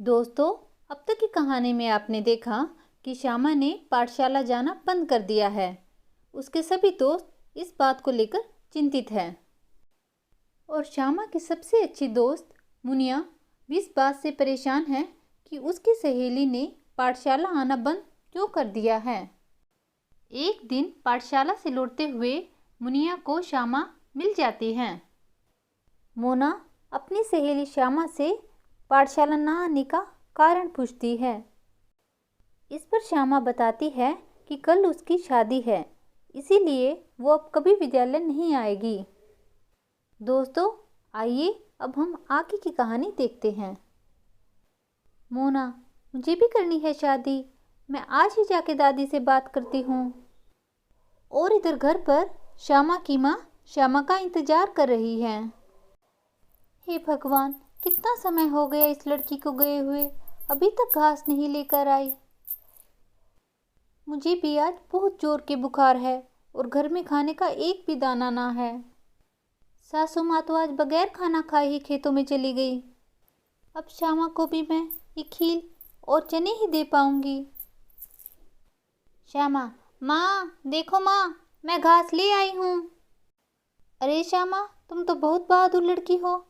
दोस्तों, अब तक की कहानी में आपने देखा कि श्यामा ने पाठशाला जाना बंद कर दिया है। उसके सभी दोस्त इस बात को लेकर चिंतित हैं और श्यामा की सबसे अच्छी दोस्त मुनिया भी इस बात से परेशान है कि उसकी सहेली ने पाठशाला आना बंद क्यों कर दिया है। एक दिन पाठशाला से लौटते हुए मुनिया को श्यामा मिल जाती है। मोना अपनी सहेली श्यामा से पाठशाला न आने का कारण पूछती है। इस पर श्यामा बताती है कि कल उसकी शादी है, इसीलिए वो अब कभी विद्यालय नहीं आएगी। दोस्तों, आइए अब हम आगे की कहानी देखते हैं। मोना, मुझे भी करनी है शादी, मैं आज ही जाके दादी से बात करती हूँ। और इधर घर पर श्यामा की माँ श्यामा का इंतजार कर रही है। हे भगवान, कितना समय हो गया इस लड़की को गए हुए, अभी तक घास नहीं लेकर आई। मुझे भी आज बहुत जोर के बुखार है और घर में खाने का एक भी दाना ना है। सासू माँ तो आज बगैर खाना खाए ही खेतों में चली गई। अब श्यामा को भी मैं ये खील और चने ही दे पाऊंगी। श्यामा, माँ देखो माँ, मैं घास ले आई हूँ। अरे श्यामा, तुम तो बहुत बहादुर लड़की हो।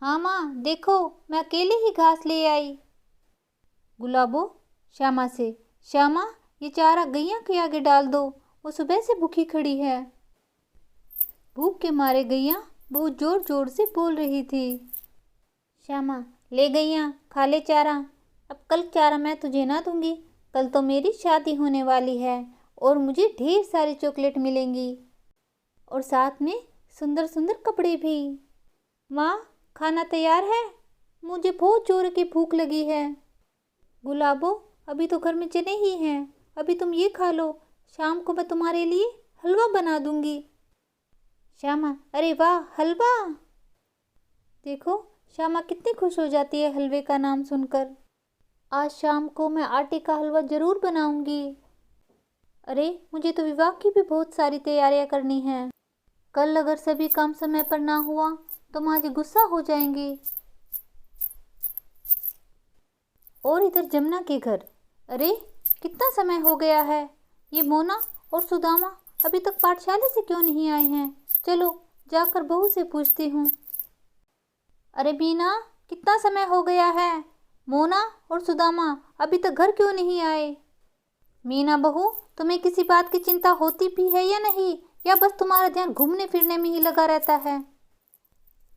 हाँ माँ, देखो मैं अकेले ही घास ले आई। गुलाबो श्यामा से, श्यामा ये चारा गैया के आगे डाल दो, वो सुबह से भूखी खड़ी है। भूख के मारे गैया बहुत जोर जोर से बोल रही थी। श्यामा, ले गैया खा ले चारा, अब कल चारा मैं तुझे ना दूंगी। कल तो मेरी शादी होने वाली है और मुझे ढेर सारी चॉकलेट मिलेंगी और साथ में सुंदर सुंदर कपड़े भी। माँ, खाना तैयार है, मुझे बहुत जोर की भूख लगी है। गुलाबो, अभी तो घर में चने ही हैं, अभी तुम ये खा लो, शाम को मैं तुम्हारे लिए हलवा बना दूंगी। श्यामा, अरे वाह, हलवा! देखो श्यामा कितनी खुश हो जाती है हलवे का नाम सुनकर। आज शाम को मैं आटे का हलवा ज़रूर बनाऊंगी। अरे मुझे तो विवाह की भी बहुत सारी तैयारियां करनी हैं। कल अगर सभी काम समय पर ना हुआ तो माँ जी गुस्सा हो जाएंगी। और इधर जमुना के घर, अरे कितना समय हो गया है, ये मोना और सुदामा अभी तक पाठशाला से क्यों नहीं आए हैं। चलो जाकर बहू से पूछती हूँ। अरे बीना, कितना समय हो गया है, मोना और सुदामा अभी तक घर क्यों नहीं आए। मीना बहू, तुम्हें किसी बात की चिंता होती भी है या नहीं, या बस तुम्हारा ध्यान घूमने फिरने में ही लगा रहता है।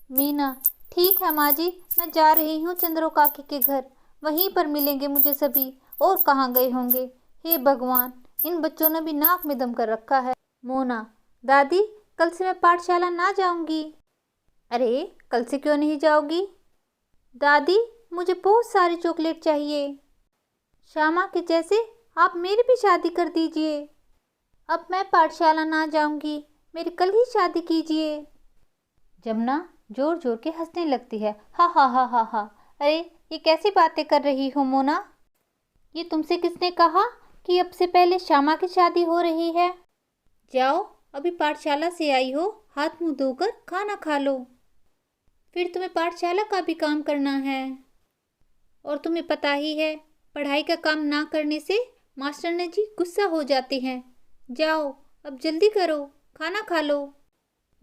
मीना, ठीक है माँ जी, मैं जा रही हूँ चंद्रो काकी के घर, वहीं पर मिलेंगे मुझे सभी, और कहाँ गए होंगे। हे भगवान, इन बच्चों ने भी नाक में दम कर रखा है। मोना, दादी कल से मैं पाठशाला ना जाऊंगी। अरे कल से क्यों नहीं जाओगी। दादी मुझे बहुत सारी चॉकलेट चाहिए। श्यामा के जैसे आप मेरी भी शादी कर दीजिए। अब मैं पाठशाला ना जाऊंगी, मेरी कल ही शादी कीजिए। जमुना जोर जोर के हंसने लगती है। हा हा हा हा हा। अरे ये कैसी बातें कर रही हो मोना, ये तुमसे किसने कहा कि अब से पहले श्यामा की शादी हो रही है। जाओ, अभी पाठशाला से आई हो, हाथ मुंह धोकर खाना खा लो, फिर तुम्हें पाठशाला का भी काम करना है। और तुम्हें पता ही है, पढ़ाई का काम ना करने से मास्टर जी गुस्सा हो जाते हैं। जाओ अब जल्दी करो, खाना खा लो।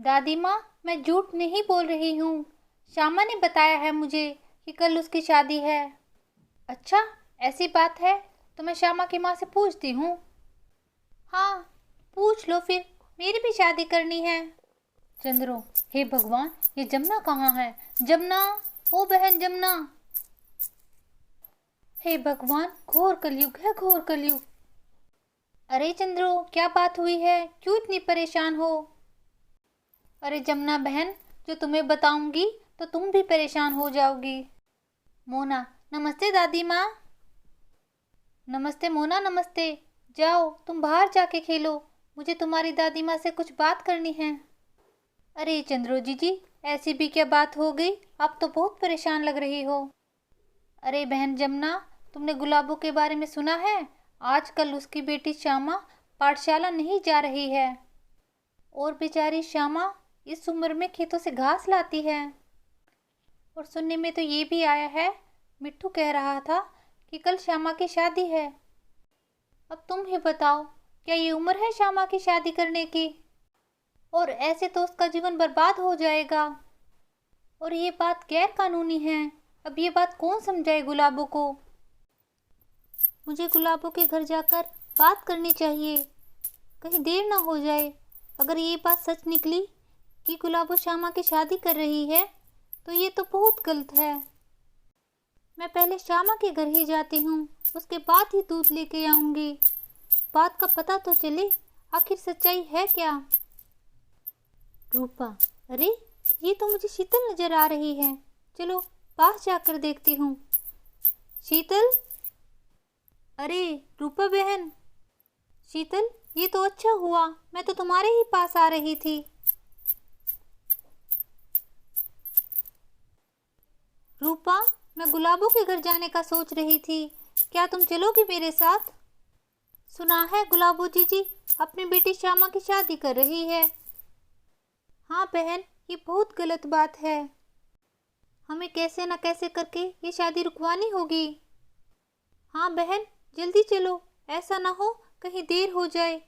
दादी माँ, मैं झूठ नहीं बोल रही हूँ, श्यामा ने बताया है मुझे कि कल उसकी शादी है। अच्छा ऐसी बात है तो मैं श्यामा की माँ से पूछती हूँ। हाँ पूछ लो, फिर मेरी भी शादी करनी है। चंद्रो, हे भगवान, ये जमुना कहाँ है। जमुना, ओ बहन जमुना। हे भगवान, घोर कलयुग है, घोर कलयुग। अरे चंद्रो, क्या बात हुई है, क्यों इतनी परेशान हो। अरे जमुना बहन, जो तुम्हें बताऊंगी तो तुम भी परेशान हो जाओगी। मोना, नमस्ते दादी माँ। नमस्ते मोना, नमस्ते। जाओ तुम बाहर जाके खेलो, मुझे तुम्हारी दादी माँ से कुछ बात करनी है। अरे चंद्रो जी, ऐसी भी क्या बात हो गई, आप तो बहुत परेशान लग रही हो। अरे बहन जमुना, तुमने गुलाबों के बारे में सुना है, आजकल उसकी बेटी श्यामा पाठशाला नहीं जा रही है। और बेचारी श्यामा इस उम्र में खेतों से घास लाती है। और सुनने में तो ये भी आया है, मिट्ठू कह रहा था कि कल श्यामा की शादी है। अब तुम ही बताओ, क्या ये उम्र है श्यामा की शादी करने की? और ऐसे तो उसका जीवन बर्बाद हो जाएगा। और ये बात गैर कानूनी है। अब ये बात कौन समझाए गुलाबों को? मुझे गुलाबों के घर जाकर बात करनी चाहिए, कहीं देर ना हो जाए। अगर ये बात सच निकली कि गुलाबो श्यामा की शादी कर रही है तो ये तो बहुत गलत है। मैं पहले श्यामा के घर ही जाती हूँ, उसके बाद ही दूध लेके आऊँगी। बात का पता तो चले, आखिर सच्चाई है क्या। रूपा, अरे ये तो मुझे शीतल नजर आ रही है। चलो पास जाकर देखती हूँ। शीतल, अरे रूपा बहन। शीतल, ये तो अच्छा हुआ, मैं तो तुम्हारे ही पास आ रही थी। रूपा, मैं गुलाबों के घर जाने का सोच रही थी, क्या तुम चलोगी मेरे साथ? सुना है गुलाबो जीजी अपनी बेटी श्यामा की शादी कर रही है। हाँ बहन, ये बहुत गलत बात है। हमें कैसे न कैसे करके ये शादी रुकवानी होगी। हाँ बहन, जल्दी चलो, ऐसा ना हो कहीं देर हो जाए।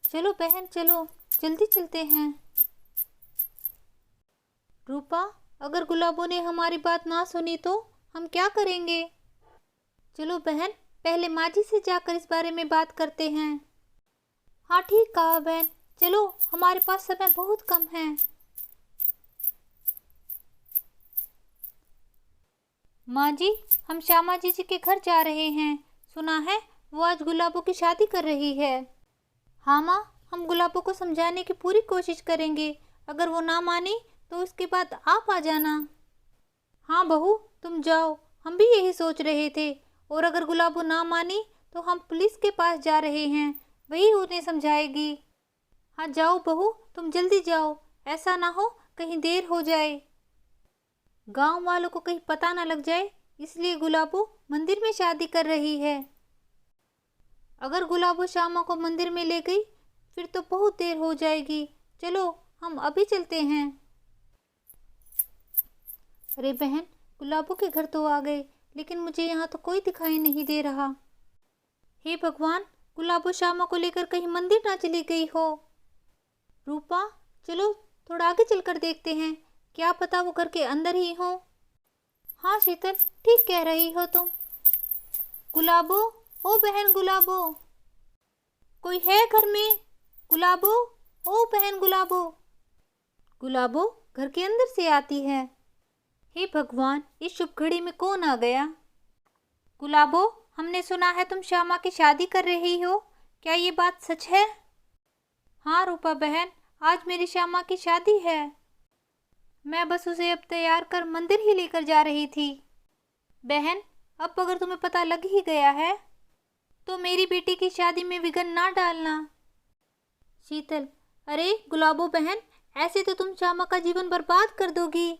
चलो बहन चलो, जल्दी चलते हैं। रूपा, अगर गुलाबों ने हमारी बात ना सुनी तो हम क्या करेंगे? चलो बहन, पहले माँ जी से जाकर इस बारे में बात करते हैं। हाँ ठीक कहा बहन, चलो, हमारे पास समय बहुत कम है। माँ जी, हम श्यामा जी के घर जा रहे हैं। सुना है वो आज गुलाबों की शादी कर रही है। हाँ माँ, हम गुलाबों को समझाने की पूरी कोशिश करेंगे। अगर वो ना माने तो उसके बाद आप आ जाना। हाँ बहू, तुम जाओ, हम भी यही सोच रहे थे। और अगर गुलाबो ना मानी तो हम पुलिस के पास जा रहे हैं, वही उन्हें समझाएगी। हाँ जाओ बहू, तुम जल्दी जाओ, ऐसा ना हो कहीं देर हो जाए। गांव वालों को कहीं पता ना लग जाए, इसलिए गुलाबो मंदिर में शादी कर रही है। अगर गुलाबो श्यामा को मंदिर में ले गई फिर तो बहुत देर हो जाएगी। चलो हम अभी चलते हैं। अरे बहन, गुलाबो के घर तो आ गए, लेकिन मुझे यहाँ तो कोई दिखाई नहीं दे रहा। हे भगवान, गुलाबो श्यामा को लेकर कहीं मंदिर ना चली गई हो। रूपा, चलो थोड़ा आगे चलकर देखते हैं, क्या पता वो घर के अंदर ही हो। हाँ शीतल, ठीक कह रही हो तुम। गुलाबो, ओ बहन गुलाबो, कोई है घर में? गुलाबो, ओ बहन गुलाबो। गुलाबो घर के अंदर से आती है। हे भगवान, इस शुभ घड़ी में कौन आ गया? गुलाबो, हमने सुना है तुम श्यामा की शादी कर रही हो, क्या ये बात सच है? हाँ रूपा बहन, आज मेरी श्यामा की शादी है। मैं बस उसे अब तैयार कर मंदिर ही लेकर जा रही थी। बहन, अब अगर तुम्हें पता लग ही गया है तो मेरी बेटी की शादी में विघ्न ना डालना। शीतल, अरे गुलाबो बहन, ऐसे तो तुम श्यामा का जीवन बर्बाद कर दोगी।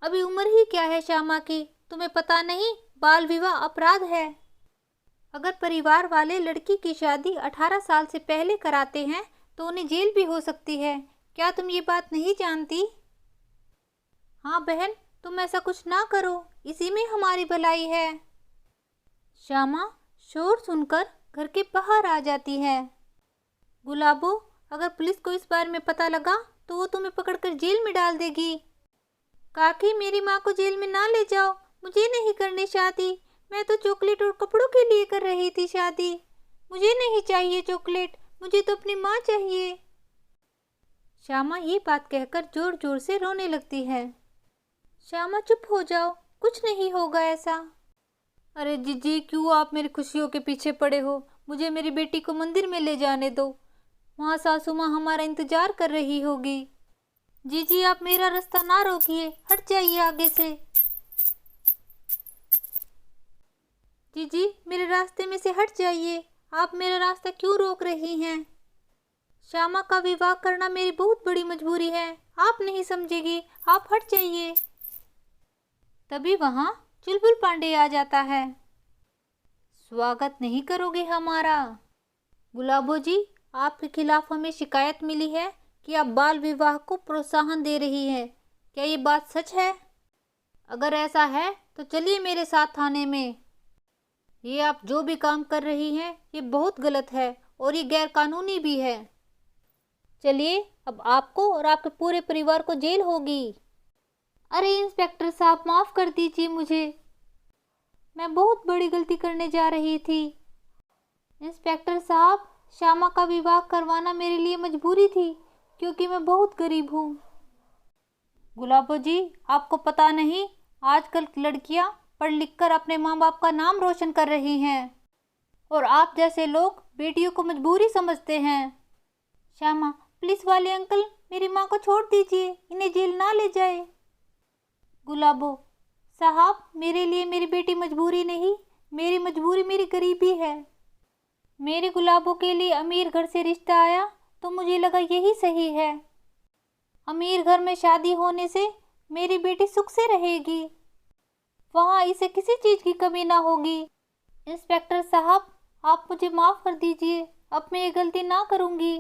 अभी उम्र ही क्या है श्यामा की, तुम्हें पता नहीं, बाल विवाह अपराध है। अगर परिवार वाले लड़की की शादी 18 साल से पहले कराते हैं तो उन्हें जेल भी हो सकती है। क्या तुम ये बात नहीं जानती? हाँ बहन, तुम ऐसा कुछ ना करो, इसी में हमारी भलाई है। श्यामा शोर सुनकर घर के बाहर आ जाती है। गुलाबो, अगर पुलिस को इस बारे में पता लगा तो वो तुम्हें पकड़कर जेल में डाल देगी। काकी, मेरी माँ को जेल में ना ले जाओ, मुझे नहीं करनी शादी। मैं तो चॉकलेट और कपड़ों के लिए कर रही थी शादी। मुझे नहीं चाहिए चॉकलेट, मुझे तो अपनी माँ चाहिए। श्यामा ये बात कहकर जोर जोर से रोने लगती है। श्यामा चुप हो जाओ, कुछ नहीं होगा ऐसा। अरे जीजी, क्यों आप मेरी खुशियों के पीछे पड़े हो? मुझे मेरी बेटी को मंदिर में ले जाने दो, वहाँ सासू माँ हमारा इंतजार कर रही होगी। जीजी, आप मेरा रास्ता ना रोकिए, हट जाइए आगे से। जीजी, मेरे रास्ते में से हट जाइए, आप मेरा रास्ता क्यों रोक रही हैं? श्यामा का विवाह करना मेरी बहुत बड़ी मजबूरी है, आप नहीं समझेगी, आप हट जाइए। तभी वहाँ चुलबुल पांडे आ जाता है। स्वागत नहीं करोगे हमारा? गुलाबो जी, आपके खिलाफ हमें शिकायत मिली है कि आप बाल विवाह को प्रोत्साहन दे रही है। क्या ये बात सच है? अगर ऐसा है तो चलिए मेरे साथ थाने में। ये आप जो भी काम कर रही हैं ये बहुत गलत है और ये गैर कानूनी भी है। चलिए, अब आपको और आपके पूरे परिवार को जेल होगी। अरे इंस्पेक्टर साहब, माफ़ कर दीजिए मुझे, मैं बहुत बड़ी गलती करने जा रही थी। इंस्पेक्टर साहब, श्यामा का विवाह करवाना मेरे लिए मजबूरी थी क्योंकि मैं बहुत गरीब हूँ। गुलाबो जी, आपको पता नहीं, आजकल लड़कियाँ पढ़ लिख कर अपने माँ बाप का नाम रोशन कर रही हैं और आप जैसे लोग बेटियों को मजबूरी समझते हैं। श्यामा, पुलिस वाले अंकल, मेरी माँ को छोड़ दीजिए, इन्हें जेल ना ले जाए। गुलाबो साहब, मेरे लिए मेरी बेटी मजबूरी नहीं, मेरी मजबूरी मेरी गरीबी है। मेरी गुलाबों के लिए अमीर घर से रिश्ता आया तो मुझे लगा यही सही है। अमीर घर में शादी होने से मेरी बेटी सुख से रहेगी, वहाँ इसे किसी चीज़ की कमी ना होगी। इंस्पेक्टर साहब, आप मुझे माफ़ कर दीजिए, अब मैं ये गलती ना करूँगी।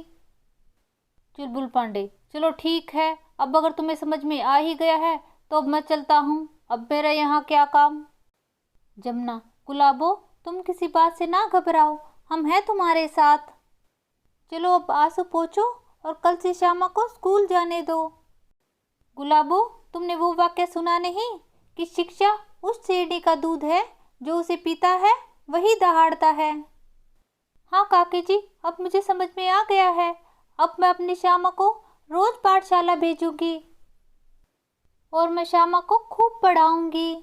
चुलबुल पांडे, चलो ठीक है, अब अगर तुम्हें समझ में आ ही गया है तो अब मैं चलता हूँ, अब मेरा यहाँ क्या काम। जमुना, गुलाबो, तुम किसी बात से ना घबराओ, हम हैं तुम्हारे साथ। चलो अब आंसू पोंछो और कल से श्यामा को स्कूल जाने दो। गुलाबो, तुमने वो वाक्य सुना नहीं कि शिक्षा उस शेरनी का दूध है जो उसे पीता है वही दहाड़ता है। हाँ काकी जी, अब मुझे समझ में आ गया है, अब मैं अपनी श्यामा को रोज पाठशाला भेजूंगी और मैं श्यामा को खूब पढ़ाऊंगी।